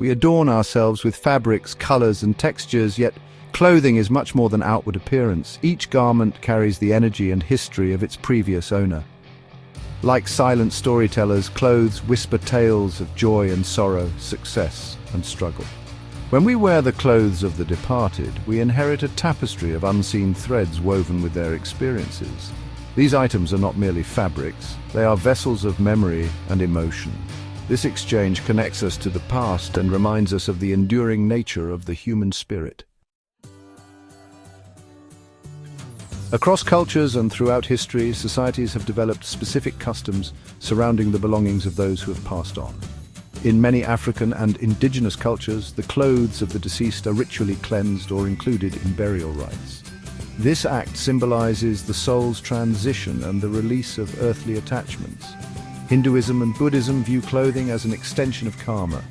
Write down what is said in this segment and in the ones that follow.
We adorn ourselves with fabrics, colors, and textures, yet clothing is much more than outward appearance. Each garment carries the energy and history of its previous owner. Like silent storytellers, clothes whisper tales of joy and sorrow, success and struggle. When we wear the clothes of the departed, we inherit a tapestry of unseen threads woven with their experiences. These items are not merely fabrics, they are vessels of memory and emotion. This exchange connects us to the past and reminds us of the enduring nature of the human spirit. Across cultures and throughout history, societies have developed specific customs surrounding the belongings of those who have passed on. In many African and indigenous cultures, the clothes of the deceased are ritually cleansed or included in burial rites. This act symbolizes the soul's transition and the release of earthly attachments. Hinduism and Buddhism view clothing as an extension of karma.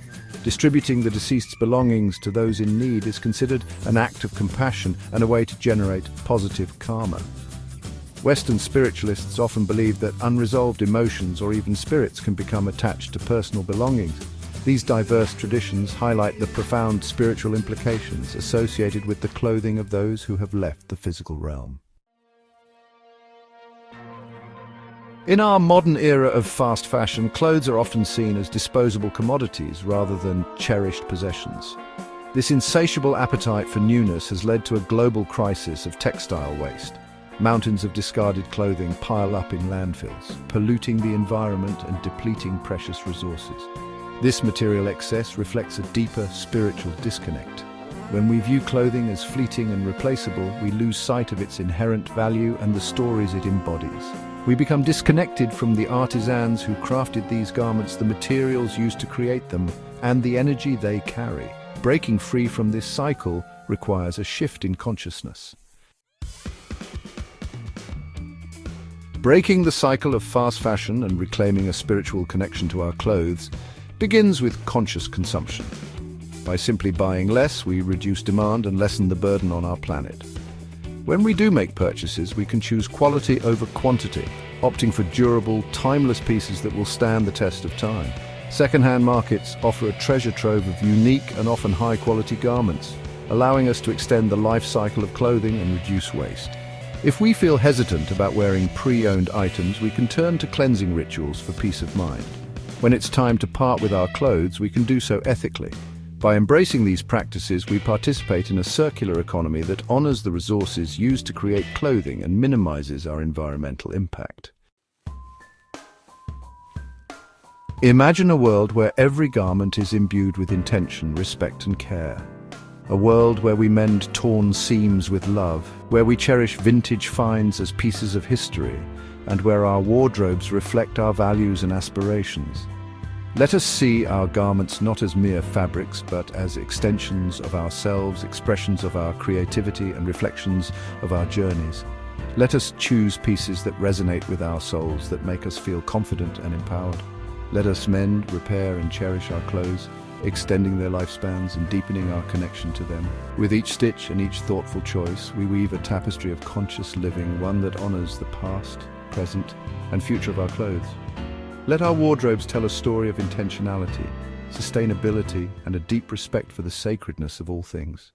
Distributing the deceased's belongings to those in need is considered an act of compassion and a way to generate positive karma. Western spiritualists often believe that unresolved emotions or even spirits can become attached to personal belongings. These diverse traditions highlight the profound spiritual implications associated with the clothing of those who have left the physical realm. In our modern era of fast fashion, clothes are often seen as disposable commodities rather than cherished possessions. This insatiable appetite for newness has led to a global crisis of textile waste. Mountains of discarded clothing pile up in landfills, polluting the environment and depleting precious resources. This material excess reflects a deeper spiritual disconnect. When we view clothing as fleeting and replaceable, we lose sight of its inherent value and the stories it embodies. We become disconnected from the artisans who crafted these garments, the materials used to create them, and the energy they carry. Breaking free from this cycle requires a shift in consciousness. Breaking the cycle of fast fashion and reclaiming a spiritual connection to our clothes begins with conscious consumption. By simply buying less, we reduce demand and lessen the burden on our planet. When we do make purchases, we can choose quality over quantity, opting for durable, timeless pieces that will stand the test of time. Second-hand markets offer a treasure trove of unique and often high-quality garments, allowing us to extend the life cycle of clothing and reduce waste. If we feel hesitant about wearing pre-owned items, we can turn to cleansing rituals for peace of mind. When it's time to part with our clothes, we can do so ethically. By embracing these practices, we participate in a circular economy that honors the resources used to create clothing and minimizes our environmental impact. Imagine a world where every garment is imbued with intention, respect, and care. A world where we mend torn seams with love, where we cherish vintage finds as pieces of history, and where our wardrobes reflect our values and aspirations. Let us see our garments not as mere fabrics, but as extensions of ourselves, expressions of our creativity, and reflections of our journeys. Let us choose pieces that resonate with our souls, that make us feel confident and empowered. Let us mend, repair, and cherish our clothes, extending their lifespans and deepening our connection to them. With each stitch and each thoughtful choice, we weave a tapestry of conscious living, one that honors the past, present, and future of our clothes. Let our wardrobes tell a story of intentionality, sustainability, and a deep respect for the sacredness of all things.